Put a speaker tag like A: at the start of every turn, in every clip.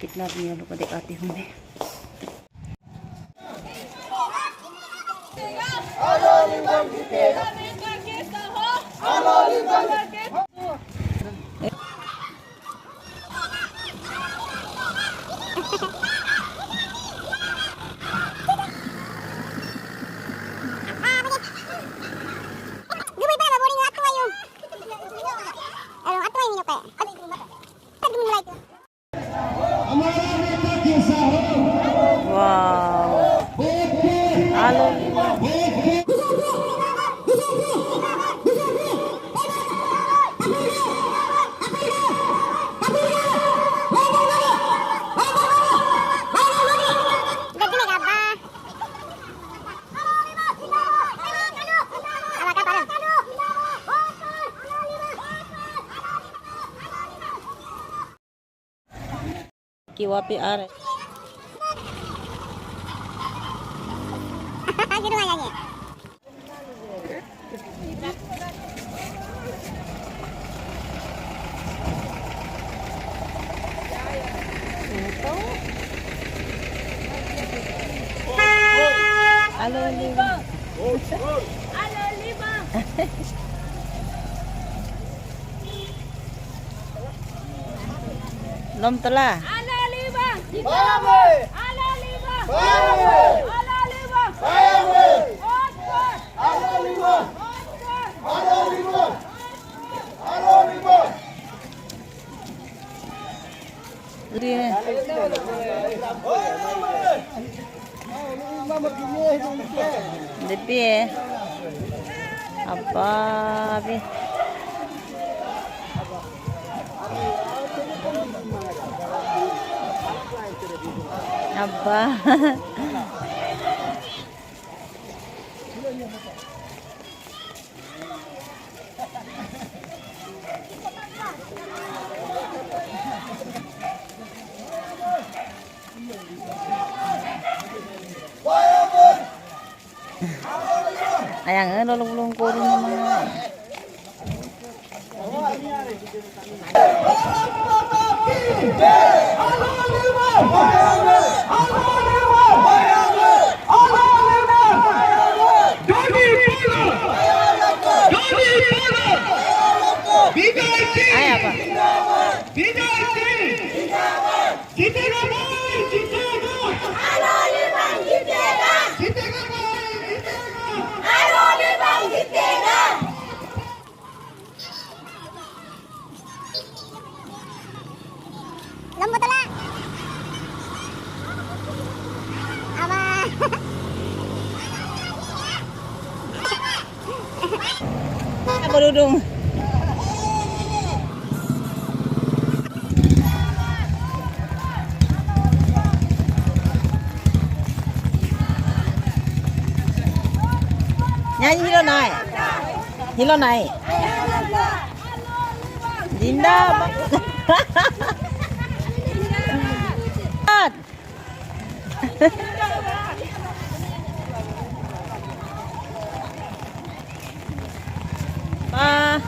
A: कितना भी आप लोग को दिखाती हूँ मैं। कि वहाँ पे आ रहे Lom tala. Depi apa abi? Apa? Ayang lulung ko rin ng mga ay apa? Apa dudung? Nyanyi hilo naik. Hilo naik. Dinda. Pa.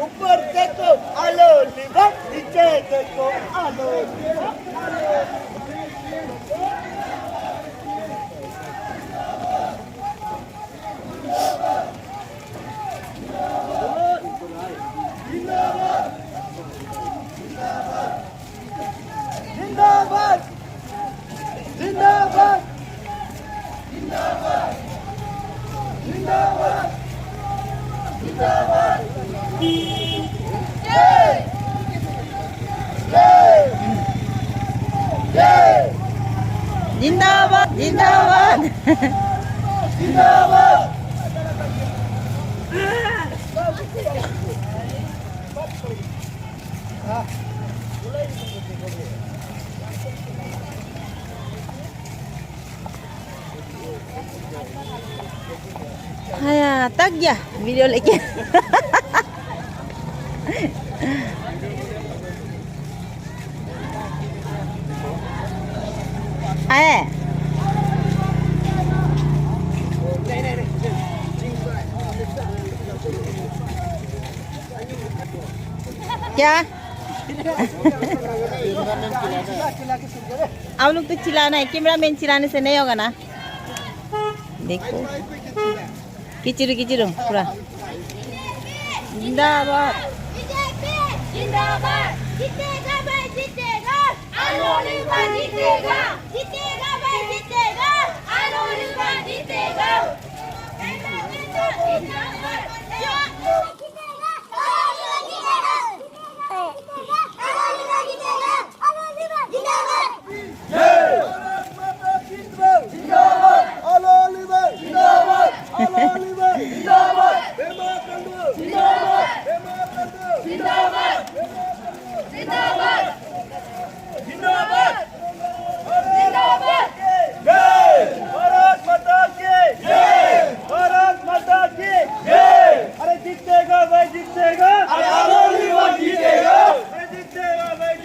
B: ऊपर देखो आलो लिवर, नीचे देखो आलो लिवर। जिंदाबाद जिंदाबाद जिंदाबाद जिंदाबाद जिंदाबाद जय जय जय
A: जिंदाबाद जिंदाबाद
B: जिंदाबाद
A: Haya, tag ya video lagi. क्या आप लोग तो चिल्लाना है, कैमरा मैन चिल्लाने से नहीं होगा ना। देखो किचिरू किचिरू पूरा जिंदाबाद
C: जिंदाबाद जीतेगा भाई जीतेगा आलोलिवा जीतेगा जीतेगा भाई जीतेगा आलोलिवा जीतेगा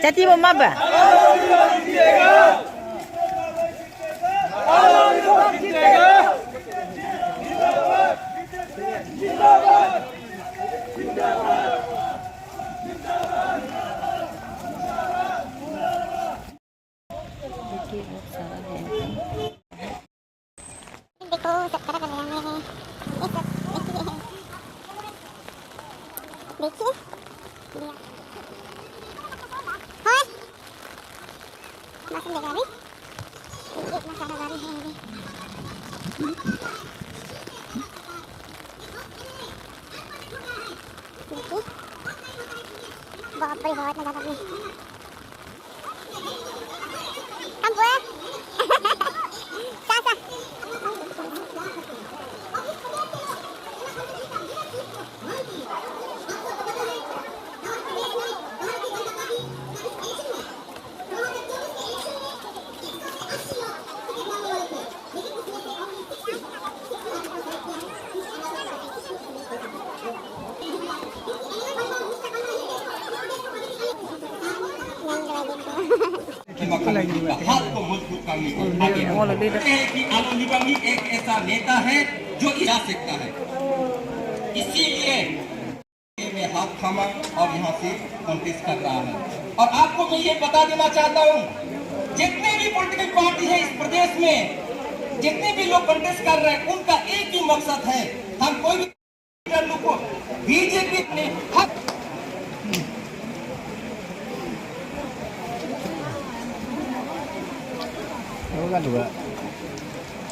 A: Cati mau apa?
C: बहुत बड़ी बहुत नजर अपनी हम बोला सासा
D: हाथ को मजबूत करने के आगे कि आलोलिवा एक ऐसा नेता है जो जा सकता है, इसीलिए मैं हाथ थामा और यहाँ से कॉन्टेस्ट कर रहा हूँ। और आपको मैं ये बता देना चाहता हूँ, जितने भी पॉलिटिकल पार्टी है इस प्रदेश में, जितने भी लोग कॉन्टेस्ट कर रहे हैं, उनका एक ही मकसद है, हम कोई भी को बीजेपी ने हक
E: juga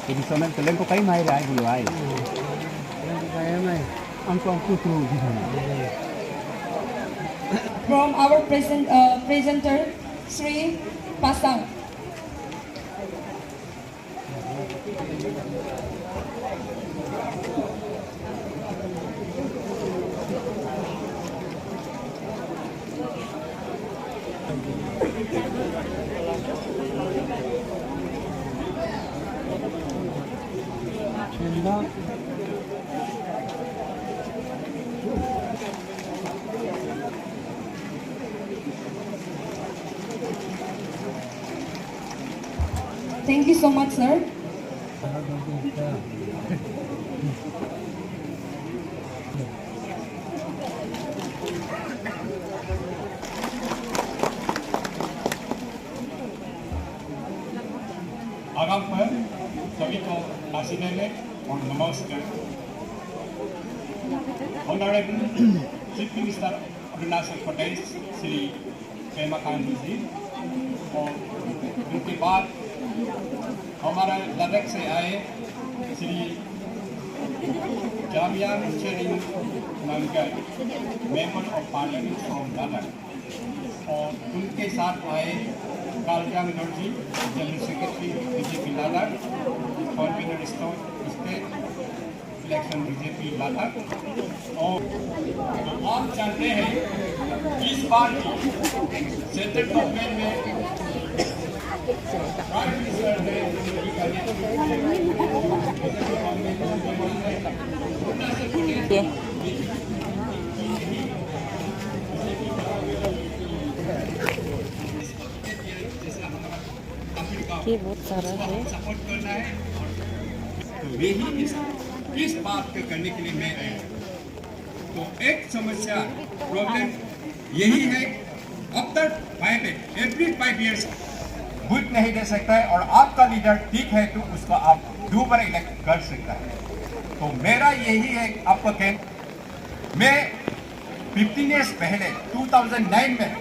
E: ini somen kalian kok kayak main aja dulu aja kayak main angkong kutu
F: from our presenter Sri Pasang. Thank you so much, sir.
G: आगाम पर सभी को काशी में और नमस्कार। Honourable chief minister Arunachal Pradesh Shri Pema Khandu ji और उनके बाद हमारा लद्दाख से आए Shri Jamyang Tsering Namgyal member of parliament from Ladakh और उनके साथ आए Kaljang Norji general secretary BJP Ladakh convener state election BJP Ladakh. और तो आप जानते हैं इस बार की सेंट्रल गवर्नमेंट में प्राइम मिनिस्टर ने
A: ये बहुत सारा है।
G: सपोर्ट करना है तो यही इस बात को करने के लिए मैं आया। तो एक समस्या प्रॉब्लम यही है, अब तक एवरी 5 years वोट नहीं दे सकता है और आपका लीडर ठीक है तो उसको आप दोबारा इलेक्ट कर सकता है। तो मेरा यही है आपको मैं 15 years पहले 2009 में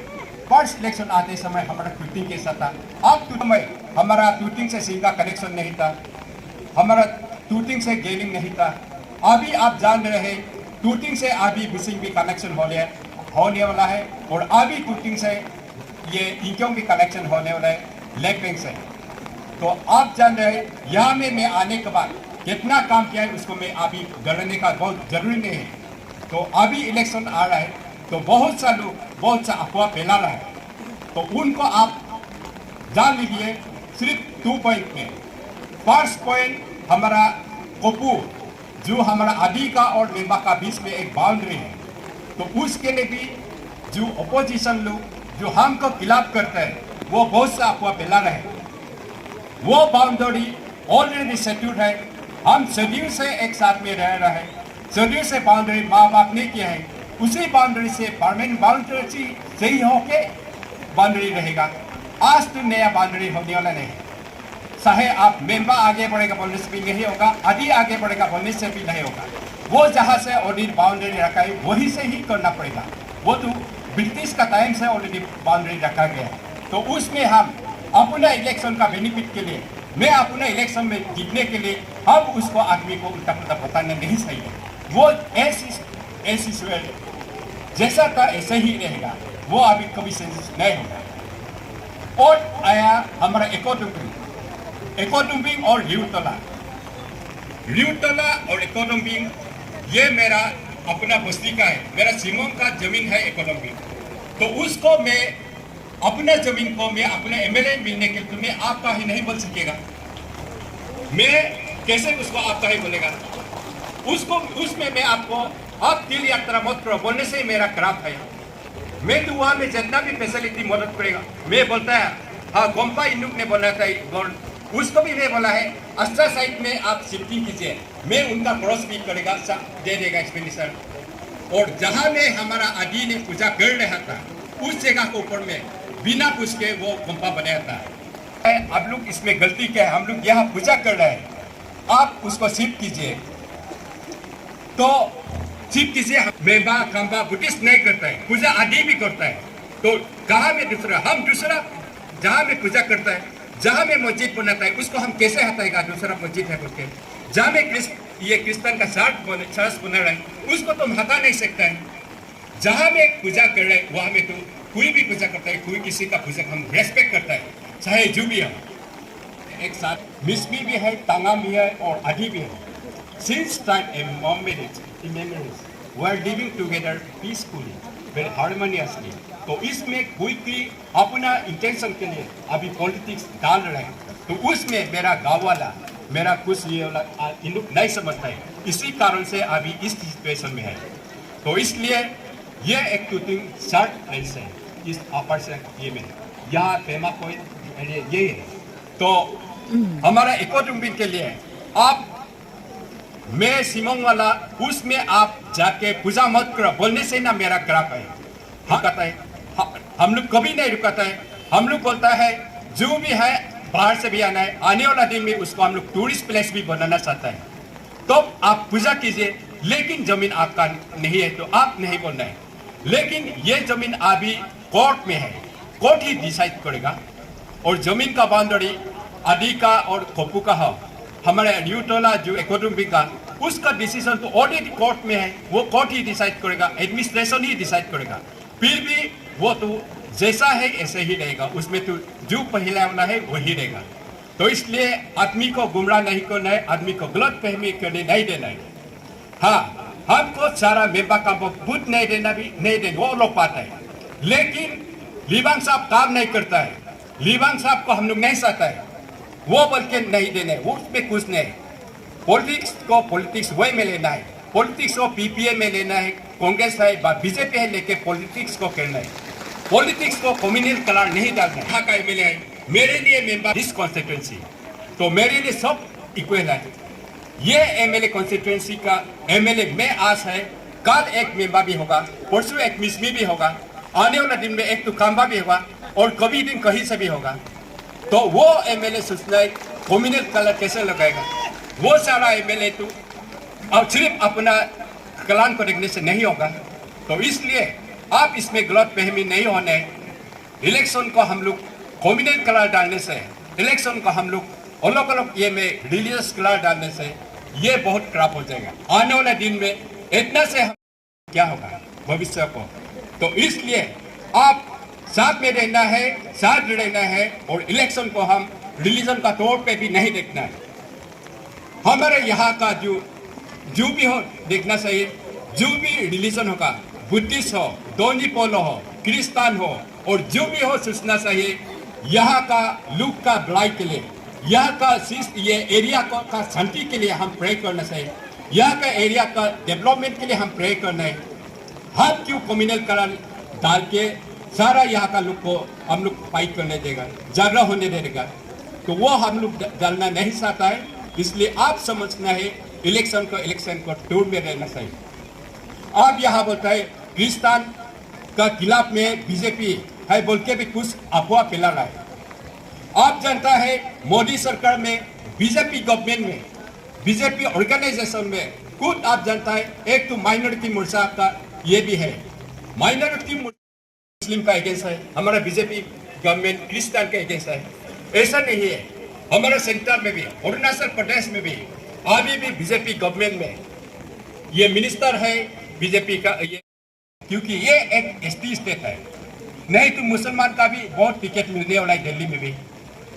G: फर्स्ट इलेक्शन आते समय हमारा टूटिंग के साथ था। अब समय हमारा टूटिंग से सीधा कनेक्शन नहीं था, हमारा टूटिंग से गेलिंग नहीं था। अभी आप जान रहे हैं टूटिंग से अभी बिसिंग भी कनेक्शन होने वाला है और अभी टूटिंग से ये इंक्योंग भी कनेक्शन होने वाला है लेपेंग से। तो आप जान रहे हैं यहाँ में मैं आने के बाद कितना काम किया है उसको मैं अभी गणने का बहुत जरूरी नहीं है। तो अभी इलेक्शन आ रहा है तो बहुत सा लोग बहुत सा अफवाह फैला रहा है, तो उनको आप जान लीजिए सिर्फ 2 पॉइंट में। फर्स्ट पॉइंट हमारा कोपू जो हमारा आदि का और मेंबा का बीच में एक बाउंड्री है, तो उसके लिए भी जो अपोजिशन लोग जो हमको खिलाफ करते हैं वो बहुत सा अफवाह फैला रहे हैं। वो बाउंड्री ऑलरेडी सेट्यूड है, हम शेड्यूल से एक साथ में रह रहे हैं, शेड्यूल से बाउंड्री माँ बाप ने किया है, उसी बाउंड्री से परमानेंट बाउंड्री सही होके बाउंड्री रहेगा। आज तो नया बाउंड्री होने वाला नहीं है, चाहे आप मेंबर आगे बढ़ेगा बोलने से भी नहीं होगा, आदि आगे बढ़ेगा बोलने से भी नहीं होगा। वो जहाँ से ऑलरेडी बाउंड्री रखा है वही से ही करना पड़ेगा। वो तो ब्रिटिश का टाइम से ऑलरेडी बाउंड्री रखा गया है, तो उसमें हम अपना इलेक्शन का बेनिफिट के लिए, मैं अपना इलेक्शन में जीतने के लिए हम उसको आदमी को उल्टा पुल्टा बताना नहीं सही है। वो ऐसी जैसा था ऐसे ही रहेगा, वो अभी कभी चेंजेस नहीं होगा। और आया हमारा इकोडुम्बिंग और रिउतला और इकोडुम्बिंग ये मेरा अपना बस्ती का है, मेरा सिमोंग का जमीन है इकोडुम्बिंग। तो उसको मैं अपना जमीन को मैं अपने एमएलए मिलने के लिए मैं आपका ही नहीं बोल सकेगा, मैं कैसे उसको आपका ही बोलेगा। उसको उसमें मैं आपको आप दिल यात्रा मत करो बोलने से मेरा खराब है। मैं तो वहाँ में जितना भी फैसिलिटी मदद करेगा मैं बोलता है। हाँ, गोम्पा इंडुक ने बोला था, उसको भी मैं बोला है अस्ट्रा साइड में आप शिफ्टिंग कीजिए, मैं उनका क्रॉस भी करेगा, दे देगा एक्सपेंडिचर। और जहाँ में हमारा आदि ने पूजा कर रहा था उस जगह के ऊपर में बिना पूछ के वो गोम्पा बनाया था। आप लोग इसमें गलती क्या है, हम लोग यहाँ पूजा कर रहे हैं, आप उसको शिफ्ट कीजिए। तो शिफ्ट कीजिए, मेंबा खंबा बुद्धिस्ट नहीं करता है, पूजा आदि भी करता है। तो कहाँ में दूसरा, हम दूसरा जहाँ में पूजा करता है, जहाँ में मस्जिद बनाता है उसको हम कैसे हटाएगा, दूसरा मस्जिद है बोल के। जहाँ में ये क्रिश्चियन का चर्च बना रहा है उसको तो हम हटा नहीं सकता है। जहाँ में पूजा कर रहे हैं वहाँ में तो कोई भी पूजा करता है, कोई किसी का पूजा हम रेस्पेक्ट करता है, चाहे जो भी हो। एक साथ मिसमी भी है, तांगा भी है और आदि भी है। Since time memories, we are living together peacefully, very harmoniously. तो इसमें कोई भी अपना इंटेंशन के लिए अभी पॉलिटिक्स डाल रहे हैं, तो उसमें मेरा गाँव वाला, मेरा कुछ ये वाला इन लोग नहीं समझता है, इसी कारण से अभी इस सिचुएशन में है। तो इसलिए ये एक टूटिंग शर्ट प्लेस है इस अपर से ये में, यहाँ पेमा पॉइंट ये है। तो हमारा इकोडुम्बिंग के लिए आप मैं सिमोंग वाला उसमें आप जाके पूजा मत करो बोलने से ना मेरा ग्राफ है। हाँ कहता है, हम लोग कभी नहीं रुकाता है। हम लोग बोलता है जो भी है बाहर से भी आना है, आने वाला दिन में उसको हम लोग टूरिस्ट प्लेस भी बनाना चाहता है। तो आप पूजा कीजिए, लेकिन जमीन आपका नहीं है तो आप नहीं बोलना है। लेकिन ये जमीन अभी कोर्ट में है, कोर्ट ही डिसाइड करेगा। और जमीन का बाउंड्री आदि का और खोपू का है, हमारे न्यूटोला जो इकोनॉमी का उसका डिसीजन तो ऑलरेडी कोर्ट में है, वो कोर्ट ही डिसाइड करेगा, एडमिनिस्ट्रेशन ही डिसाइड करेगा। फिर भी वो तो जैसा है ऐसे ही रहेगा, उसमें तो जो पहले होना है वही रहेगा। तो इसलिए आदमी को गुमराह नहीं करना है, आदमी को गलत फहमी करने नहीं देना है। हाँ, हमको सारा मेंबर का वोट नहीं देना भी नहीं देना, वो लोग पाता है। लेकिन लिबांग साहब काम नहीं करता है, लिबांग साहब को हम लोग नहीं चाहता है, वो बोल के नहीं देने, वो उसमें कुछ नहीं। पॉलिटिक्स को पॉलिटिक्स वे में लेना है, पॉलिटिक्स को पीपीए में लेना है, कांग्रेस है बीजेपी है, लेके पॉलिटिक्स को करना है। पॉलिटिक्स को कम्युनल कलर नहीं डालना है। यहाँ का एमएलए है, मेरे लिए मेंबर दिस कॉन्स्टिट्यूंसी, तो मेरे लिए सब इक्वल है। ये एमएलए कॉन्स्टिट्यूंसी का एमएलए में आज है, कल एक मेंबर भी होगा, परसों एक मिसमी भी होगा, आने वाला दिन में एक तो कामबा भी होगा, और कभी दिन कहीं से भी होगा। तो वो एमएलए सोचना है कम्युनल कलर कैसे लगाएगा। वो सारा एमएलए तो अब सिर्फ अपना कलान को देखने से नहीं होगा। तो इसलिए आप इसमें गलत फहमी नहीं होने, इलेक्शन को हम लोग कम्युनल कलर डालने से, इलेक्शन को हम लोग अलग अलग ये में रिलीजियस कलर डालने से ये बहुत खराब हो जाएगा। आने वाले दिन में इतना से हम क्या होगा भविष्य को। तो इसलिए आप साथ में रहना है, साथ रहना है, और इलेक्शन को हम रिलीजन का तौर पे भी नहीं देखना है। हमारे यहाँ का जो भी हो देखना चाहिए, जो भी रिलीजन होगा, बुद्धिस्ट हो, दोनी पोलो हो, क्रिस्तान हो, और जो भी हो सोचना चाहिए यहाँ का लोग का भलाई के लिए, यहाँ का ये एरिया का शांति के लिए हम प्रे करना चाहिए, यहाँ का एरिया का डेवलपमेंट के लिए हम प्रे करना है। हम क्यों कम्युनल कलर डाल के सारा यहाँ का लोग को हम लोग फाइट करने देगा, झगड़ा होने देगा, तो वो हम लोग डालना नहीं चाहता है। इसलिए आप समझना है इलेक्शन को टूर में रहना चाहिए। आप यहाँ बोलता है क्रिस्तान का खिलाफ में बीजेपी है बोल के भी कुछ अफवाह फैला रहा है। आप जानता है मोदी सरकार में, बीजेपी गवर्नमेंट में, बीजेपी ऑर्गेनाइजेशन में खुद आप जानता है एक तो माइनॉरिटी मोर्चा का ये भी है, माइनॉरिटी मुस्लिम का अगेंस्ट है, हमारा बीजेपी गवर्नमेंट क्रिस्तान के अगेंस्ट है। ऐसा नहीं है, हमारा सेंटर में भी, अरुणाचल प्रदेश में भी अभी भी बीजेपी गवर्नमेंट में ये मिनिस्टर है बीजेपी का, ये क्योंकि ये एक एसटी स्टेट है, नहीं तो मुसलमान का भी बहुत टिकट मिलने वाला है दिल्ली में भी।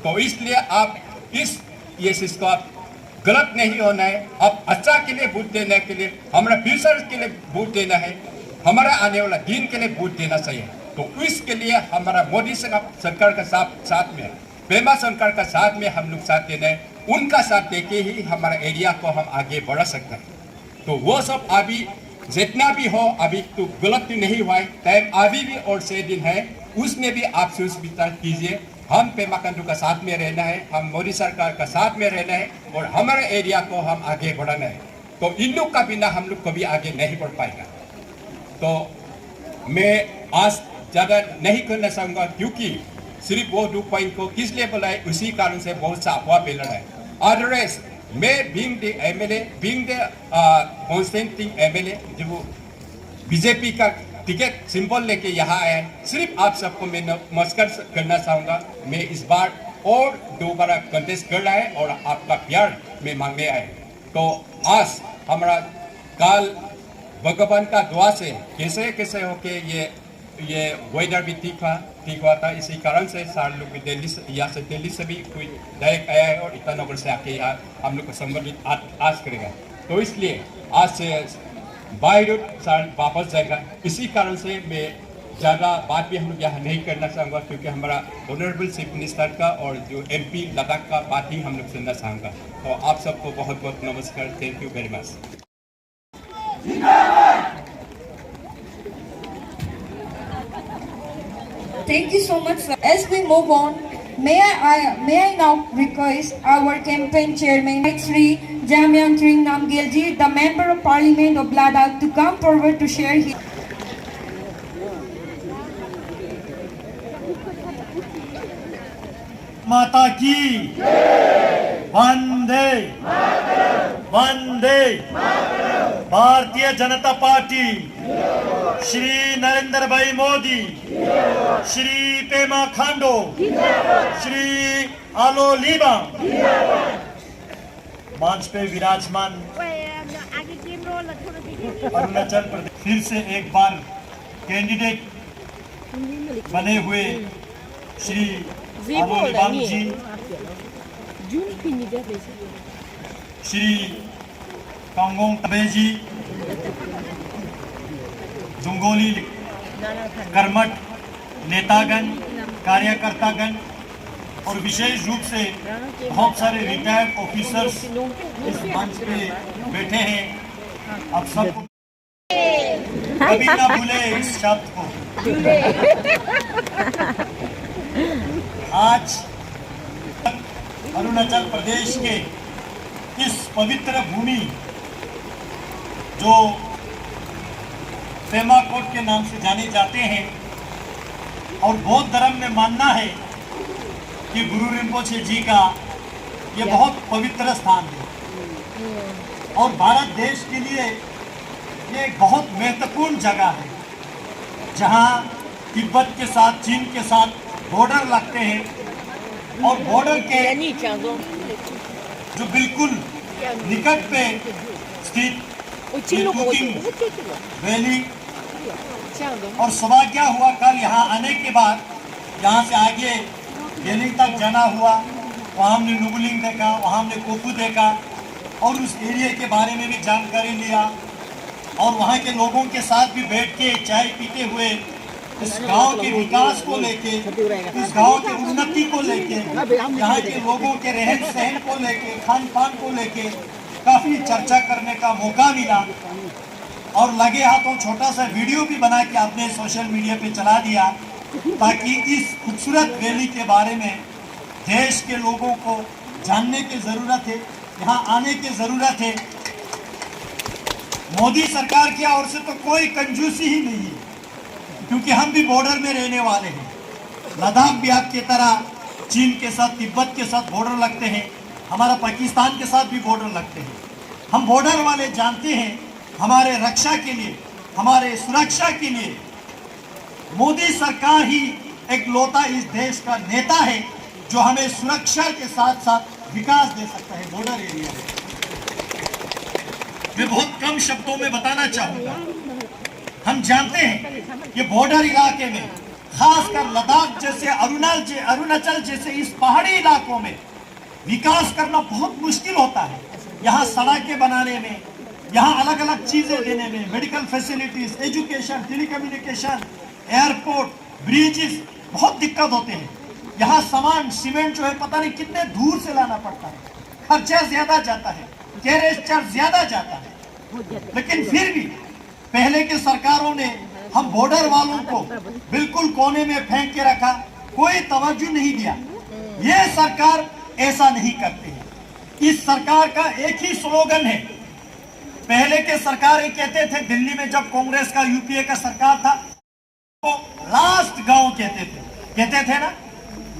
G: तो इसलिए आप ये चीज को आप गलत नहीं होना है। आप अच्छा के लिए वोट देने के लिए, हमारा फ्यूचर के लिए वोट देना है, हमारा आने वाला दिन के लिए वोट देना चाहिए। तो इसके लिए हमारा मोदी सरकार का साथ में, पेमा सरकार का साथ में हम लोग साथ देना है, उनका साथ देके ही हमारा एरिया को हम आगे बढ़ा सकते हैं। तो वो सब अभी जितना भी हो, अभी तो गलत तो नहीं हुआ है, टाइम अभी भी और 6 दिन है, उसमें भी आप सोच विचार कीजिए। हम पेमा खांडू का साथ में रहना है, हम मोदी सरकार का साथ में रहना है, और हमारे एरिया को हम आगे बढ़ाना है। तो इन लोग का बिना हम लोग कभी आगे नहीं बढ़ पाएगा। तो मैं आज ज़्यादा नहीं करना चाहूँगा, क्योंकि सिर्फ वो 2 पॉइंट को किस लिए बोला है, उसी कारण से बहुत सा अफवाह फैल रहा है। अदरवाइज मैं being the MLA, being the contesting MLA, जो बीजेपी का टिकट सिंबल लेके यहाँ आया है, सिर्फ आप सबको मैं नमस्कार करना चाहूँगा। मैं इस बार और दोबारा कंटेस्ट कर रहा है और आपका प्यार में मांगने आए। तो आज हमारा काल भगवान का दुआ से कैसे कैसे होके ये वेदर भी ठीक हुआ था। इसी कारण से सारे लोग दिल्ली से, यहाँ से दिल्ली से भी कोई डायरेक्ट आया है और ईटानगर से आके यहाँ हम लोग को संबंधित आज करेगा। तो इसलिए आज से बाई रोड वापस जाएगा। इसी कारण से मैं ज़्यादा बात भी हम लोग यहाँ नहीं करना चाहूँगा, क्योंकि हमारा ऑनरेबल चीफ मिनिस्टर का और जो MP लद्दाख का बात ही हम लोग सुनना चाहूँगा। तो आप सबको बहुत बहुत नमस्कार, thank you very much.
F: Thank you so much, sir. As we move on, May I now request our campaign chairman, Sri Jamyan Tring Namgyalji, the Member of Parliament of Ladakh, to come forward to share his.
B: माता की वंदे वंदे Bharatiya Janata party Shri Narendra भाई मोदी श्री पेमा खांडो श्री आलो लीबा मंच पे विराजमान अरुणाचल प्रदेश फिर से एक बार कैंडिडेट बने हुए श्री आलो लीबांग जी श्री कांगोंग तबे जी जुंगोली कर्मठ नेतागण कार्यकर्तागण और विशेष रूप से बहुत सारे रिटायर्ड ऑफिसर्स इस मंच पे बैठे हैं। अब सबको कभी ना भूले इस शब्द को। आज अरुणाचल प्रदेश के इस पवित्र भूमि जो पेमा कोट के नाम से जाने जाते हैं और बौद्ध धर्म में मानना है कि गुरु रिम्पोछे जी का ये बहुत पवित्र स्थान है और भारत देश के लिए ये एक बहुत महत्वपूर्ण जगह है जहां तिब्बत के साथ चीन के साथ बॉर्डर लगते हैं और बॉर्डर के जो बिल्कुल निकट पे स्थित कुकिंग वैली और सौभाग्य हुआ कल यहाँ आने के बाद यहाँ से आगे गेलिंग तक जाना हुआ। वहाँ हमने नुगुलिंग देखा, वहाँ हमने कोपू देखा और उस एरिया के बारे में भी जानकारी लिया और वहाँ के लोगों के साथ भी बैठ के चाय पीते हुए इस गांव के विकास को लेके, इस गांव के उन्नति को लेके, यहाँ के लोगों के रहन सहन को लेके, खान पान को लेके काफी चर्चा करने का मौका मिला और लगे हाथों छोटा सा वीडियो भी बना के आपने सोशल मीडिया पे चला दिया ताकि इस खूबसूरत वैली के बारे में देश के लोगों को जानने की जरूरत है, यहाँ आने की जरूरत है। मोदी सरकार की ओर से तो कोई कंजूसी ही नहीं है क्योंकि हम भी बॉर्डर में रहने वाले हैं। लद्दाख भी आपकी तरह चीन के साथ, तिब्बत के साथ बॉर्डर लगते हैं, हमारा पाकिस्तान के साथ भी बॉर्डर लगते हैं। हम बॉर्डर वाले जानते हैं हमारे रक्षा के लिए, हमारे सुरक्षा के लिए मोदी सरकार ही एक लौता इस देश का नेता है जो हमें सुरक्षा के साथ साथ विकास दे सकता है बॉर्डर एरिया में। मैं बहुत कम शब्दों में बताना चाहूंगा, हम जानते हैं ये बॉर्डर इलाके में खासकर लद्दाख जैसे अरुणाचल जैसे इस पहाड़ी इलाकों में विकास करना बहुत मुश्किल होता है। यहाँ सड़कें बनाने में, यहाँ अलग अलग चीजें देने में, medical facilities, education, telecommunication, airport, bridges बहुत दिक्कत होते हैं। यहाँ सामान सीमेंट जो है पता नहीं कितने दूर से लाना पड़ता है, खर्चा ज्यादा जाता है, कैरेज चार्ज ज्यादा जाता है। लेकिन फिर भी पहले के सरकारों ने हम बॉर्डर वालों को बिल्कुल कोने में फेंक के रखा, कोई तवज्जो नहीं दिया। ये सरकार ऐसा नहीं करती है। इस सरकार का एक ही स्लोगन है। पहले के सरकार ये कहते थे, दिल्ली में जब कांग्रेस का यूपीए का सरकार था तो लास्ट गांव कहते थे ना।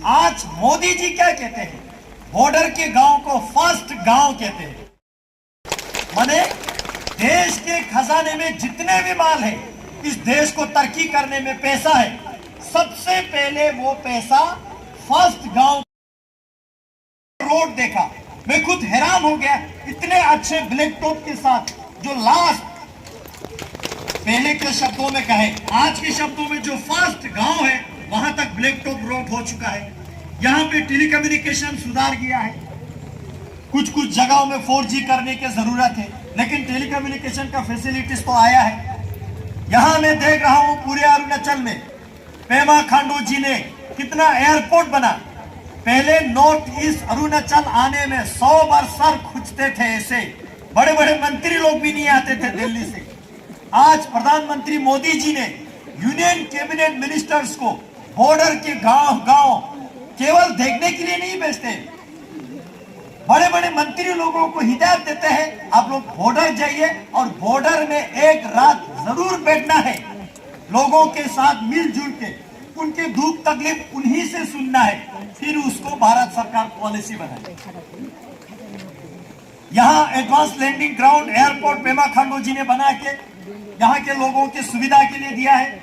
B: आज मोदी जी क्या कहते हैं? बॉर्डर के गांव को फर्स्ट गांव कहते हैं। माने देश के खजाने में जितने भी माल है, इस देश को तरक्की करने में पैसा है, सबसे पहले वो पैसा फर्स्ट गांव। रोड देखा, मैं खुद हैरान हो गया, इतने अच्छे ब्लैक टॉप के साथ जो लास्ट पहले के शब्दों में कहे, आज के शब्दों में जो फर्स्ट गांव है वहां तक ब्लैक टॉप रोड हो चुका है। यहाँ पे टेलीकम्युनिकेशन सुधार गया है। कुछ जगहों में 4G करने की जरूरत है, लेकिन टेलीकम्युनिकेशन का फैसिलिटीज तो आया है। यहाँ मैं देख रहा हूँ पूरे अरुणाचल में पेमा खांडू जी ने कितना एयरपोर्ट बना। पहले नॉर्थ ईस्ट अरुणाचल आने में 100 बार सर खुजते थे, ऐसे बड़े बड़े मंत्री लोग भी नहीं आते थे दिल्ली से। आज प्रधानमंत्री मोदी जी ने यूनियन कैबिनेट मिनिस्टर्स को बॉर्डर के गांव केवल देखने के लिए नहीं भेजते, बड़े बड़े मंत्री लोगों को हिदायत देते हैं आप लोग बॉर्डर जाइए और बॉर्डर में एक रात जरूर बैठना है, लोगों के साथ मिलजुल के उनके दुख तकलीफ उन्हीं से सुनना है, फिर उसको भारत सरकार पॉलिसी बनाए। यहाँ advance landing ground airport Pema Khandu ji ने बना के यहाँ के लोगों के सुविधा के लिए दिया है।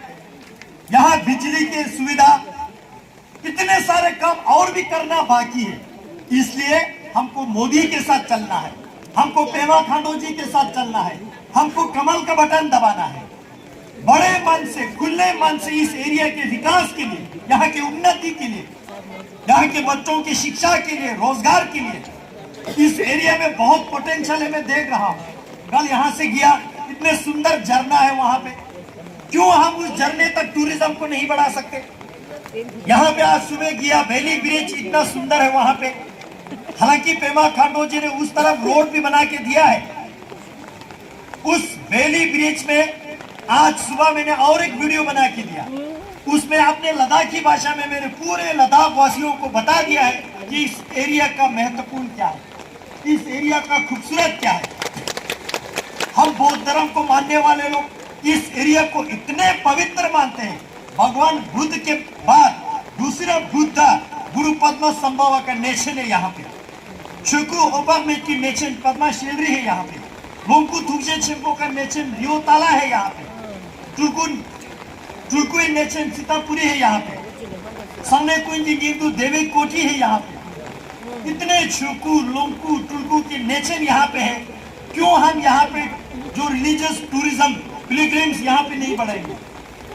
B: यहाँ बिजली की सुविधा, इतने सारे काम और भी करना बाकी है। इसलिए हमको मोदी के साथ चलना है, हमको पेमा खांडू जी के साथ चलना है, हमको कमल का बटन दबाना है। बड़े मन से, खुले मन से इस एरिया के विकास के लिए, यहाँ की उन्नति के लिए, यहाँ के बच्चों की शिक्षा के लिए, रोजगार के लिए, इस एरिया में बहुत पोटेंशियल है। मैं देख रहा हूँ, कल यहाँ से गया, इतने सुंदर झरना है वहां पे, क्यों हम उस झरने तक टूरिज्म को नहीं बढ़ा सकते? यहाँ पे आज सुबह गया, वैली ब्रिज इतना सुंदर है वहां पे, हालांकि पेमा खांडू जी ने उस तरफ रोड भी बना के दिया है। उस वैली ब्रिज में आज सुबह मैंने और एक वीडियो बना के दिया, उसमें आपने लद्दाखी भाषा में मेरे पूरे लद्दाख वासियों को बता दिया है कि इस एरिया का महत्वपूर्ण क्या है, इस एरिया का खूबसूरत क्या है। हम बौद्ध धर्म को मानने वाले लोग इस एरिया को इतने पवित्र मानते हैं। भगवान बुद्ध के बाद दूसरा बुद्ध गुरु पद्मा संभव का नेशन है यहाँ पे, शुकु ओबामे की नेशन पद्मा शेलरी है यहाँ पे, लोंकू थुगजे छिंपो का नेशन रियो ताला है यहाँ पे, टुलकुई नेशन सीतापुरी है यहाँ पे, सामने कुंजी गिंदू देवी कोटी है यहाँ पे। इतने छुकू लोंकू टुलकू के नेशन यहाँ पे है, क्यों हम यहाँ पे जो रिलीजियस टूरिज्म पिलग्रिम्स यहाँ पे नहीं बढ़ाएंगे?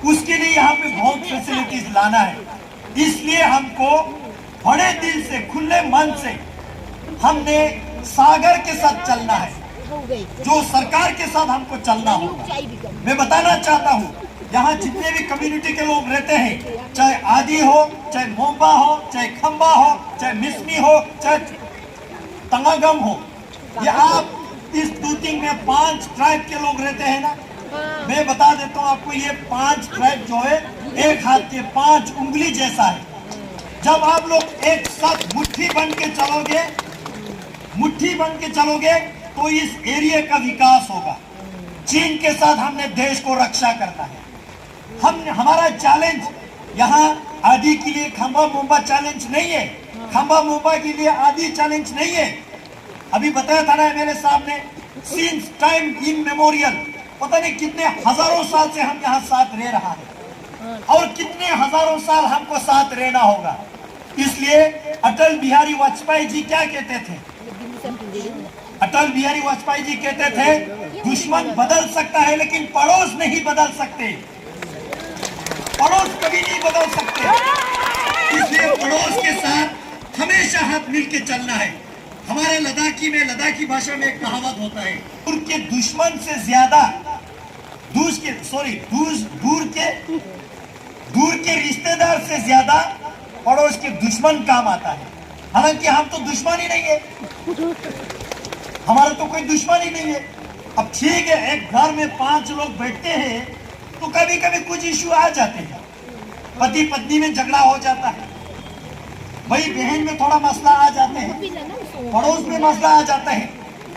B: उसके लिए यहाँ पे बहुत फैसिलिटीज लाना है। इसलिए हमको बड़े दिल से, खुले मन से हमने सागर के साथ चलना है, जो सरकार के साथ हमको चलना होगा। मैं बताना चाहता हूँ, यहाँ जितने भी कम्युनिटी के लोग रहते हैं, चाहे आदि हो, चाहे मोम्बा हो, चाहे खंबा हो, चाहे मिसमी हो, चाहे तंगागम हो, ये आप इस तूतिंग में 5 ट्राइब के लोग रहते हैं ना। मैं बता देता हूँ आपको, ये 5 ट्राइब जो है एक हाथ के 5 उंगली जैसा है। जब आप लोग एक साथ मुट्ठी बन के चलोगे तो इस एरिया का विकास होगा। चीन के साथ हमने देश को रक्षा करना है। हमारा चैलेंज यहाँ आदि के लिए खंबा मुंबा चैलेंज नहीं है, खंबा मुंबा के लिए आदि चैलेंज नहीं है। अभी बताया था ना मेरे सामने, सिंस टाइम इन मेमोरियल, पता नहीं कितने हजारों साल से हम यहाँ साथ रह रहा है और कितने हजारों साल हमको साथ रहना होगा। इसलिए अटल बिहारी वाजपेयी जी क्या कहते थे? अटल बिहारी वाजपेयी जी कहते थे, दुश्मन बदल सकता है लेकिन पड़ोस नहीं बदल सकते, पड़ोस कभी नहीं बदल सकते। इसलिए पड़ोस के साथ हमेशा हाथ मिलके चलना है। हमारे लद्दाखी में, लद्दाखी भाषा में एक कहावत होता है, दूर के दुश्मन से ज्यादा दूर के रिश्तेदार से ज्यादा पड़ोस के दुश्मन काम आता है। हालांकि हम तो दुश्मन ही नहीं है, हमारा तो कोई दुश्मन ही नहीं है। अब ठीक है, एक घर में 5 लोग बैठते हैं तो कभी कभी कुछ इश्यू आ जाते हैं, पति पत्नी में झगड़ा हो जाता है, भाई बहन में थोड़ा मसला आ जाते हैं, पड़ोस में मसला आ जाता है,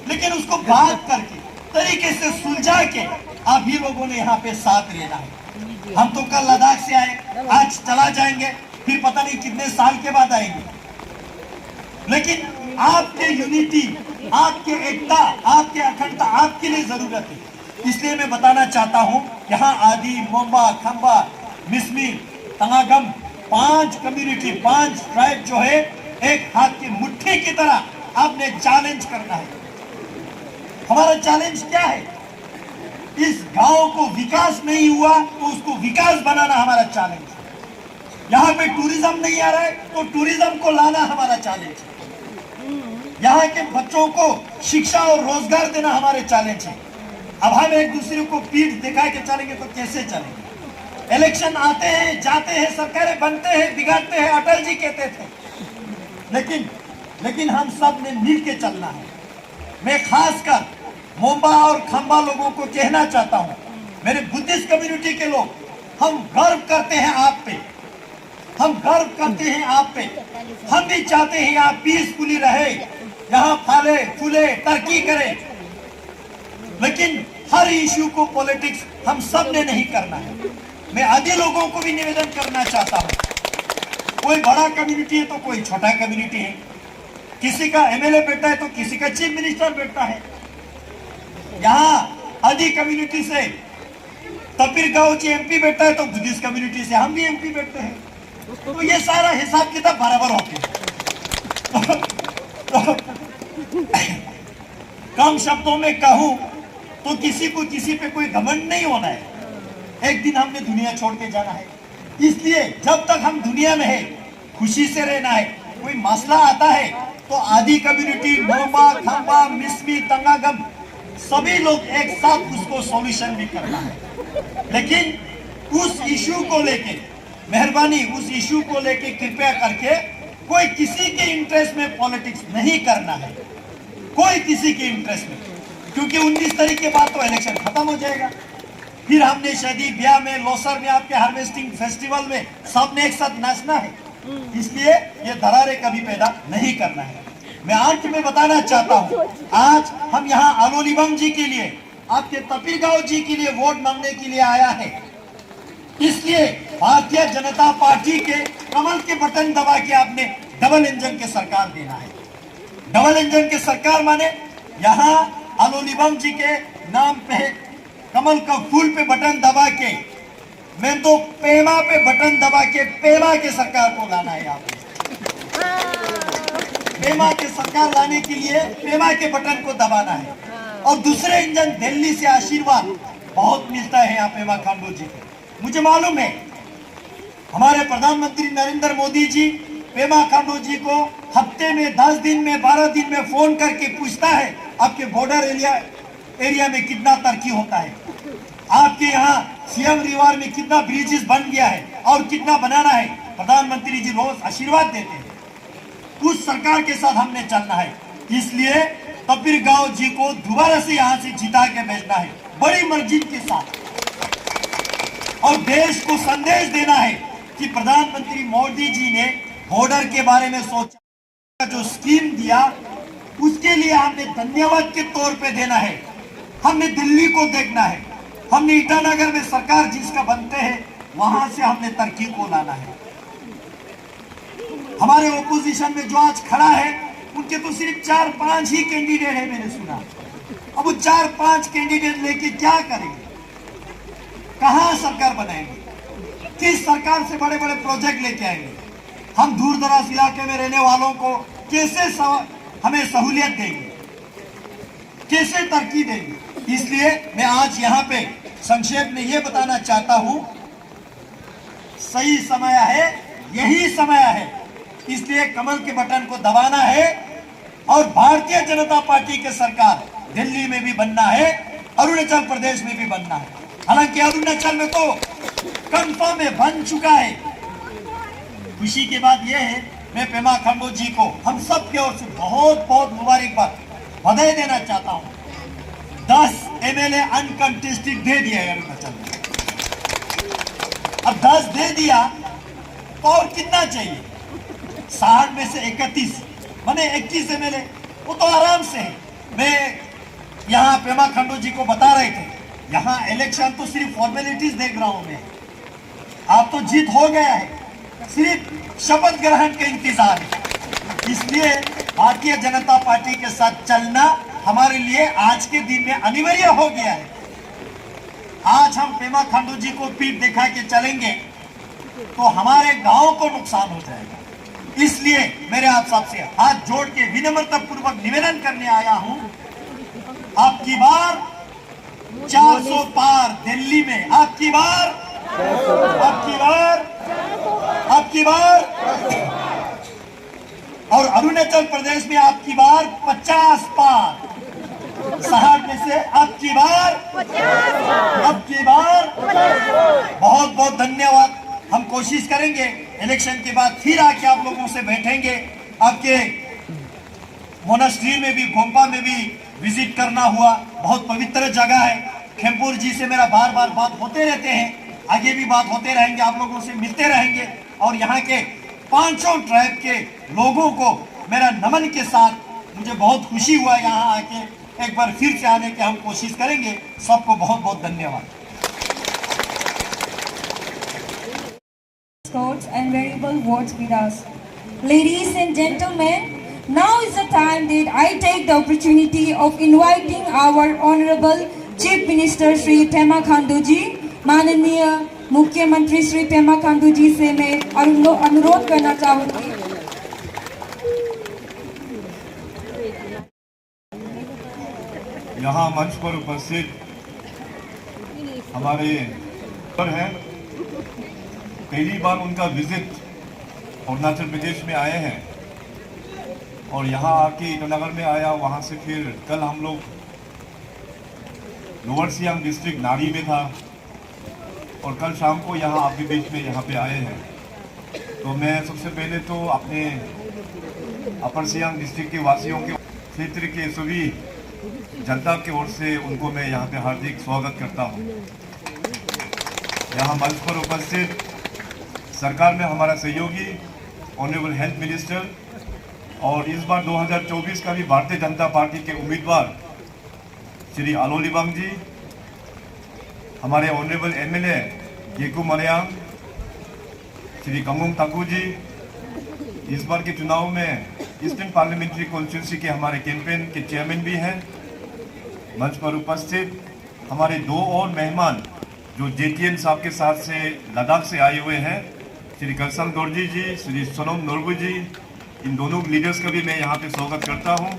B: लेकिन उसको बात करके तरीके से सुलझा के आप ही लोगों ने यहाँ पे साथ रहना है। हम तो कल लद्दाख से आए, आज चला जाएंगे, फिर पता नहीं कितने साल के बाद आएंगे, लेकिन आपके यूनिटी, आपके एकता, आपके अखंडता आपके लिए जरूरत है। इसलिए मैं बताना चाहता हूँ, यहाँ आदि, मोम्बा, खंबा, मिसमी, तंगागम 5 कम्युनिटी, 5 ट्राइब जो है एक हाथ की मुट्ठी की तरह आपने चैलेंज करना है। हमारा चैलेंज क्या है? इस गांव को विकास नहीं हुआ तो उसको विकास बनाना हमारा चैलेंज है। यहाँ पे टूरिज्म नहीं आ रहा है तो टूरिज्म को लाना हमारा चैलेंज है। यहाँ के बच्चों को शिक्षा और रोजगार देना हमारे चैलेंज है। अब हम एक दूसरे को पीठ दिखा के चलेंगे तो कैसे चलेंगे? इलेक्शन आते हैं, जाते हैं, सरकारें बनते हैं, बिगाड़ते हैं, अटल जी कहते थे, लेकिन हम सब ने मिल के चलना है। मैं खासकर मोम्बा और खंबा लोगों को कहना चाहता हूं, मेरे बुद्धिस्ट कम्युनिटी के लोग, हम गर्व करते हैं आप पे, हम गर्व करते हैं आप पे। हम भी चाहते हैं आप पीसफुली रहे, यहाँ फले फूले तरक्की करे, लेकिन हर इश्यू को पॉलिटिक्स हम सब ने नहीं करना है। मैं आधे लोगों को भी निवेदन करना चाहता हूँ, कोई बड़ा कम्युनिटी है तो कोई छोटा कम्युनिटी है, किसी का एमएलए बैठा है तो किसी का चीफ मिनिस्टर बैठा है। यहाँ आदि कम्युनिटी से तपीर गांव जी एमपी बैठा है तो बुद्धिस्ट कम्युनिटी से हम भी एमपी बैठते हैं, तो ये सारा हिसाब किताब बराबर होते हैं। कम शब्दों में कहूं तो किसी को किसी पे कोई घमंड नहीं होना है। एक दिन हमने दुनिया छोड़ के जाना है, इसलिए जब तक हम दुनिया में है खुशी से रहना है। कोई मसला आता है तो आदि कम्युनिटी, मोबा, खंबा, मिसमी, तंगागम सभी लोग एक साथ उसको सॉल्यूशन भी करना है। लेकिन उस इशू को लेके मेहरबानी, उस इशू को लेके कृपया करके कोई किसी के इंटरेस्ट में पॉलिटिक्स नहीं करना है, कोई किसी के इंटरेस्ट में, क्योंकि 19 तारीख के बाद तो इलेक्शन खत्म हो जाएगा। फिर हमने शादी ब्याह में, लोसर में, आपके हार्वेस्टिंग फेस्टिवल में सबने एक साथ नाचना है, इसलिए ये दरारें कभी पैदा नहीं करना है। मैं अंत में बताना चाहता हूँ, आज हम यहाँ आलोलीबम जी के लिए, आपके तपीर गांव जी के लिए वोट मांगने के लिए आया है। इसलिए भारतीय जनता पार्टी के कमल के बटन दबा के आपने डबल इंजन के सरकार देना है। डबल इंजन के सरकार माने यहाँ आलोलीबम जी के नाम पे कमल का फूल पे बटन दबा के, मैं तो पेमा पे बटन दबा के पेमा के सरकार को लाना है। आपने पेमा के सरकार लाने के लिए पेमा के बटन को दबाना है। और दूसरे इंजन दिल्ली से आशीर्वाद बहुत मिलता है यहाँ पेमा खांडू जी को। मुझे मालूम है हमारे प्रधानमंत्री नरेंद्र मोदी जी पेमा खांडू जी को हफ्ते में 10 दिन में 12 दिन में फोन करके पूछता है आपके बॉर्डर एरिया में कितना तरक्की होता है, आपके यहाँ सीएम रिवर में कितना ब्रिजेस बन गया है और कितना बनाना है। प्रधानमंत्री जी रोज आशीर्वाद देते हैं। उस सरकार के साथ हमने चलना है, इसलिए तपीर गांव जी को दोबारा से यहाँ से जिता के भेजना है बड़ी मर्जी के साथ, और देश को संदेश देना है कि प्रधानमंत्री मोदी जी ने बॉर्डर के बारे में सोचा, जो स्कीम दिया उसके लिए हमने धन्यवाद के तौर पे देना है। हमने दिल्ली को देखना है, हमने ईटानगर में सरकार जिसका बनते हैं वहां से हमने तरक्की को लाना है। हमारे ओपोजिशन में जो आज खड़ा है उनके तो सिर्फ 4-5 ही कैंडिडेट है, मैंने सुना। अब वो 4-5 कैंडिडेट लेके क्या करेंगे, कहां सरकार बनाएंगे, किस सरकार से बड़े बड़े प्रोजेक्ट लेके आएंगे, हम दूर दराज इलाके में रहने वालों को कैसे हमें सहूलियत देंगे, कैसे तरक्की देंगे। इसलिए मैं आज यहाँ पे संक्षेप में ये बताना चाहता हूं, सही समय है, यही समय है, इसलिए कमल के बटन को दबाना है और भारतीय जनता पार्टी के सरकार दिल्ली में भी बनना है, अरुणाचल प्रदेश में भी बनना है। हालांकि अरुणाचल में तो कंफर्म है, बन चुका है। खुशी की बात यह है, मैं पेमा खांडू जी को हम सब की ओर से बहुत बहुत मुबारकबाद बधाई देना चाहता हूं। 10 एमएलए अनकंटेस्टेड दे दिया है अरुणाचल में। अब 10 दे दिया तो और कितना चाहिए, 60 में से 31 माने 21 एमएलए, वो तो आराम से है। मैं यहाँ पेमा खांडू जी को बता रहे थे, यहाँ इलेक्शन तो सिर्फ फॉर्मेलिटीज देख रहा हूं मैं, आप तो जीत हो गया है, सिर्फ शपथ ग्रहण के इंतजार है। इसलिए भारतीय जनता पार्टी के साथ चलना हमारे लिए आज के दिन में अनिवार्य हो गया है। आज हम पेमा खांडू जी को पीठ दिखा के चलेंगे तो हमारे गांव को नुकसान हो जाएगा। इसलिए मेरे आप सबसे हाथ जोड़ के विनम्रता पूर्वक निवेदन करने आया हूं, आपकी बार 400 पार दिल्ली में, आपकी बार, आपकी बार, आपकी बार, और अरुणाचल प्रदेश में आपकी बार 50 पार, 60 में से आपकी बार, आपकी बार। बहुत बहुत धन्यवाद। हम कोशिश करेंगे इलेक्शन के बाद फिर आके आप लोगों से बैठेंगे। आपके मोनास्ट्री में भी, गोम्पा में भी विजिट करना हुआ, बहुत पवित्र जगह है। खेमपुर जी से मेरा बार बार बात होते रहते हैं, आगे भी बात होते रहेंगे, आप लोगों से मिलते रहेंगे। और यहाँ के 500 ट्राइब के लोगों को मेरा नमन के साथ मुझे बहुत खुशी हुआ यहाँ आके। एक बार फिर से आने की हम कोशिश करेंगे। सबको बहुत बहुत धन्यवाद।
F: Thoughts and valuable words with us. Ladies and gentlemen, now is the time that I take the opportunity of inviting our Honorable Chief Minister Shri Pema Khandu ji, माननीय मुख्यमंत्री श्री पेमा खांडू जी से मैं अनुरोध करना चाहूँगी।
H: यहाँ मंच पर उपस्थित हमारे पर हैं, पहली बार उनका विजिट अरुणाचल प्रदेश में आए हैं और यहाँ आके ईटानगर में आया, वहाँ से फिर कल हम लोग लोअर सियांग डिस्ट्रिक्ट नारी में था और कल शाम को यहाँ आपके बीच में यहाँ पे आए हैं। तो मैं सबसे पहले तो अपने अपर सियांग डिस्ट्रिक्ट के वासियों के क्षेत्र के सभी जनता की ओर से उनको मैं यहाँ पे हार्दिक स्वागत करता हूँ। यहाँ मंच पर उपस्थित सरकार में हमारा सहयोगी ऑनरेबल हेल्थ मिनिस्टर और इस बार 2024 का भी भारतीय जनता पार्टी के उम्मीदवार श्री आलो लिबांग जी, हमारे ऑनरेबल एमएलए येकू मरियांग, श्री कंगुंग ताकू जी, इस बार के चुनाव में ईस्टर्न पार्लियामेंट्री कॉन्स्टिट्यूंसी के हमारे कैंपेन के चेयरमैन भी हैं। मंच पर उपस्थित हमारे दो और मेहमान जो जेटीएन साहब के साथ से लद्दाख से आए हुए हैं, श्री कलसम दोरजी जी, श्री सोनम नोरबू जी, इन दोनों लीडर्स का भी मैं यहाँ पे स्वागत करता हूँ।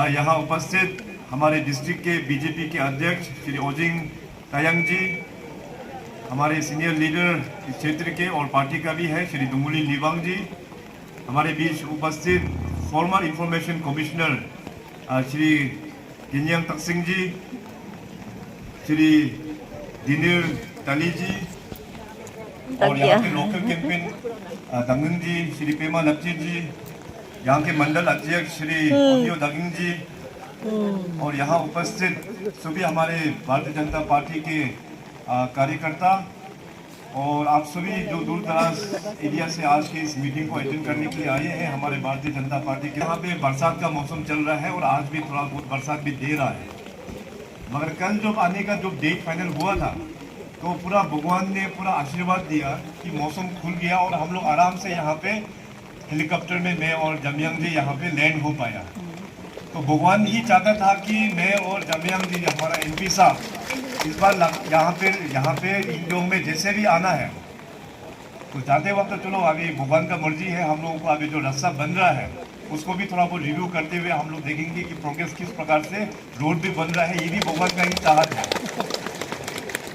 H: यहाँ उपस्थित हमारे डिस्ट्रिक्ट के बीजेपी के अध्यक्ष श्री ओजिंग तायंग जी, हमारे सीनियर लीडर इस क्षेत्र के और पार्टी का भी है श्री दुंगुली लिबांग जी, हमारे बीच उपस्थित फॉर्मर इंफॉर्मेशन कमिश्नर श्री गिन्यांग तकसिंग जी, श्री दिनीर ताली जी और यहाँ के लोकल कैंपेन दंगन जी, श्री पेमा लपची जी, यहाँ के मंडल अध्यक्ष श्री ओनियो दंगिंग जी और यहाँ उपस्थित सभी हमारे भारतीय जनता पार्टी के कार्यकर्ता और आप सभी जो दूर दराज एरिया से आज की इस मीटिंग को अटेंड करने के लिए आए हैं हमारे भारतीय जनता पार्टी के। यहाँ पे बरसात का मौसम चल रहा है और आज भी थोड़ा बहुत बरसात भी दे रहा है, मगर कल जब आने का जो डेट फाइनल हुआ था तो पूरा भगवान ने पूरा आशीर्वाद दिया कि मौसम खुल गया और हम लोग आराम से यहाँ पे हेलीकॉप्टर में मैं और जमयांग जी यहाँ पे लैंड हो पाया। तो भगवान ही चाहता था कि मैं और जमयांग जी हमारा एमपी साहब इस बार यहाँ पे इन लोगों में जैसे भी आना है तो जाते वक्त तो चलो अभी भगवान का मर्जी है, हम लोगों को अभी जो रास्ता बन रहा है उसको भी थोड़ा बहुत रिव्यू करते हुए हम लोग देखेंगे कि प्रोग्रेस किस प्रकार से रोड भी बन रहा है, ये भी भगवान का ही चाहत है।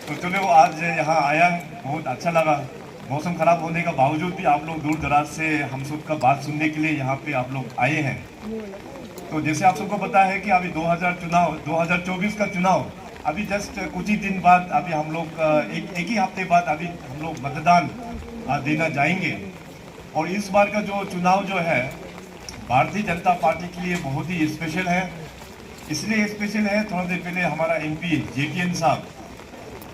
H: तो चलो वो आज यहाँ आया, बहुत अच्छा लगा। मौसम खराब होने का बावजूद भी आप लोग दूर दराज से हम सबका बात सुनने के लिए यहाँ पे आप लोग आए हैं। तो जैसे आप सबको पता है कि अभी 2024 का चुनाव अभी जस्ट कुछ ही दिन बाद अभी हम लोग एक ही हफ्ते बाद अभी हम लोग मतदान देना जाएंगे और इस बार का जो चुनाव जो है भारतीय जनता पार्टी के लिए बहुत ही स्पेशल है। इसलिए स्पेशल है, थोड़ा देर पहले हमारा एमपी जेटीएन साहब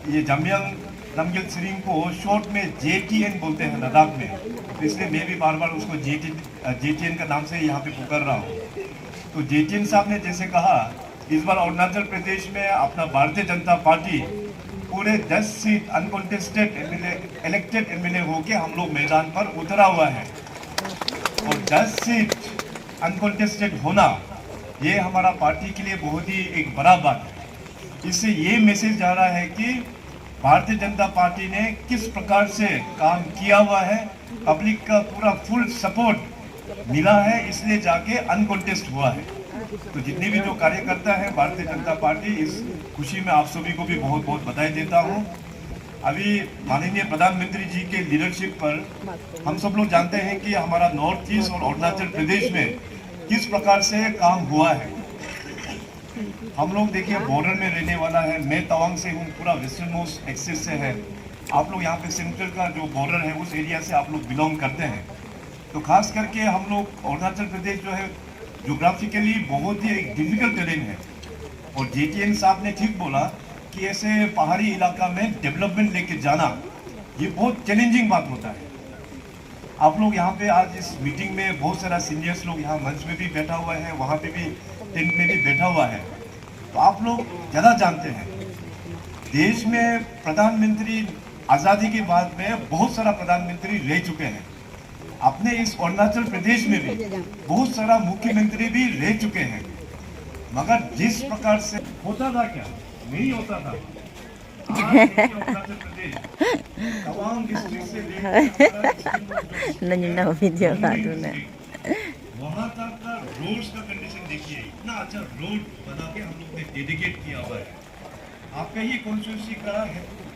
H: ये जामयांग नामग्याल सेरिंग को शॉर्ट में जेटीएन बोलते हैं लद्दाख में, तो इसलिए मैं भी बार बार उसको जेटीएन का नाम से यहाँ पे पुकार रहा हूँ। तो जेटीएन साहब ने जैसे कहा इस बार अरुणाचल प्रदेश में अपना भारतीय जनता पार्टी पूरे 10 सीट अनकॉन्टेस्टेड इलेक्टेड एमएलए होके हम लोग मैदान पर उतरा हुआ है और 10 सीट अनकॉन्टेस्टेड होना ये हमारा पार्टी के लिए बहुत ही एक बड़ा बात है। इससे ये मैसेज जा रहा है कि भारतीय जनता पार्टी ने किस प्रकार से काम किया हुआ है, पब्लिक का पूरा फुल सपोर्ट मिला है, इसलिए जाके अनकॉन्टेस्ट हुआ है। तो जितने भी जो कार्यकर्ता हैं भारतीय जनता पार्टी, इस खुशी में आप सभी को भी बहुत बहुत बधाई देता हूं। अभी माननीय प्रधानमंत्री जी के लीडरशिप पर हम सब लोग जानते हैं कि हमारा नॉर्थ ईस्ट और अरुणाचल प्रदेश में किस प्रकार से काम हुआ है। हम लोग देखिए बॉर्डर में रहने वाला है, मैं तवांग से हूँ, पूरा वेस्टर्न मोस्ट एक्सिस से है, आप लोग यहाँ पे सेंट्रल का जो बॉर्डर है उस एरिया से आप लोग बिलोंग करते हैं। तो खास करके हम लोग अरुणाचल प्रदेश जो है ज्योग्राफिकली बहुत ही एक डिफिकल्ट टेरेन है और जेटीएन साहब ने ठीक बोला कि ऐसे पहाड़ी इलाका में डेवलपमेंट लेके जाना ये बहुत चैलेंजिंग बात होता है। आप लोग यहाँ पे आज इस मीटिंग में बहुत सारा सीनियर्स लोग यहाँ मंच में भी बैठा हुआ है, वहाँ पे भी टेंट में भी बैठा हुआ है। तो आप लोग ज़्यादा जानते हैं, देश में प्रधानमंत्री आज़ादी के बाद में बहुत सारा प्रधानमंत्री रह चुके हैं। अपने इस अरुणाचल प्रदेश में भी बहुत सारा मुख्यमंत्री भी रह चुके हैं, मगर जिस प्रकार से होता था क्या नहीं होता था। आज अरुणाचल प्रदेश तवांग डिस्ट्रिक्ट से
A: नन्ना वीडियो काटू ना
H: वहाँ तक का रोड्स का कंडीशन देखिए, इतना अच्छा रोड बना के हम लोग ने डेडिकेट किया हुआ है। आपका ही कॉन्स्टिट्यूंसी का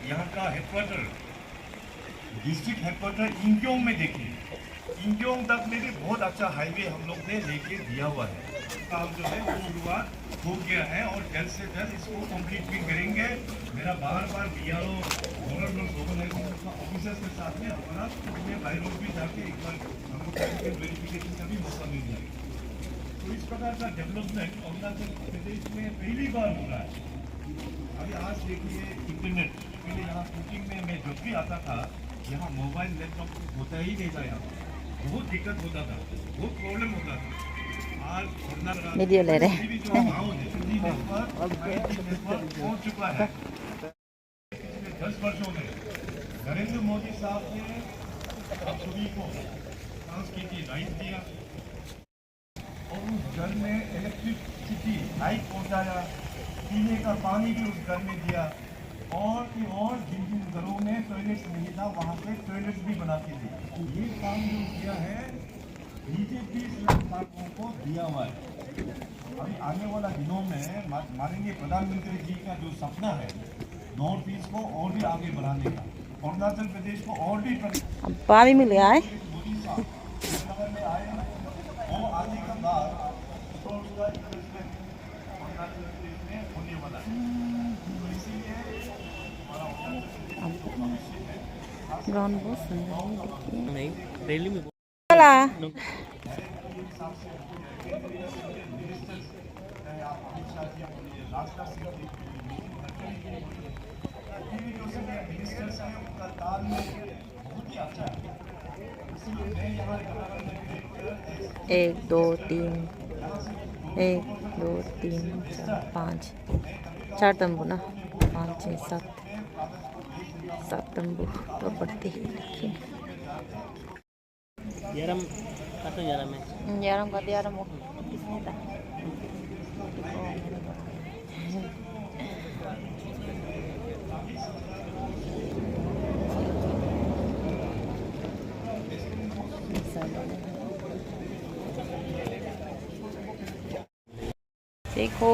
H: यहाँ का हेडक्वार्टर, डिस्ट्रिक्ट हेडक्वार्टर इंक्योंग में देखिए, इंक्योंग तक में भी बहुत अच्छा हाईवे हम लोग ने लेके दिया हुआ है। काम जो है वो शुरुआत हो गया है और जल्द से जल्द इसको कंप्लीट भी करेंगे। मेरा बार बार BRO ऑफिसर्स के साथ में हमारा बाई रोड भी जाके एक बार हमको वेरिफिकेशन का भी मौका मिल जाएगा। तो इस प्रकार का डेवलपमेंट अरुणाचल प्रदेश में पहली बार हो रहा है। अभी आज देखिए इंटरनेट, पहले यहाँ शूटिंग में मैं जब भी आता था यहाँ मोबाइल लैपटॉप होता ही नहीं था, यहाँ बहुत दिक्कत होता था, बहुत प्रॉब्लम होता था। आज
A: वीडियो ले रहे
H: भी जो गाँव है नेटवर्क पहुँच चुका है। पिछले 10 वर्षों में नरेंद्र मोदी साहब ने आप सभी को ट्रांसमिटी राइट दिया और उस घर में इलेक्ट्रिसिटी लाइट पहुँचाया, पीने का पानी भी उस घर में दिया और जिन जिन घरों में टॉयलेट नहीं था वहाँ पे टॉयलेट भी बना के दिया। ये काम जो किया है बीजेपी सरकारों को दिया हुआ है। अभी आने वाला दिनों में माननीय प्रधानमंत्री जी का जो सपना है नॉर्थ ईस्ट को और भी आगे बढ़ाने का, अरुणाचल प्रदेश को और भी
A: पानी मिल गया है।
H: मोदी साहब श्रीनगर में आए और आने का बाद उसका इन्वेस्टमेंट अरुणाचल प्रदेश में होने वाला है। तो इसीलिए हमारा
A: ग्राउंड बहुत सुंदर है, देखिए।
H: मिनिस्टर्स हैं उनका तालमेल बहुत ही अच्छा है। इसलिए मैं यहाँ
A: 1 2 3 1 2 3 4 5 4 तंबू ना, 5 6 7 तंबू तो पड़ते ही देखिए।
I: Jaram kata jaram है
A: Jarang kata jarang mau kisahnya tak. देखो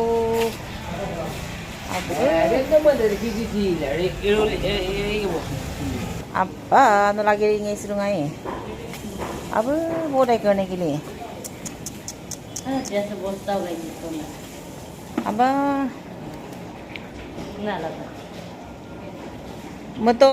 A: apa anu lagi ngisi sungai apa boleh करने के लिए
J: जैसे बोलता होगा इसको ना
A: अब
J: ना लगा
A: मैं तो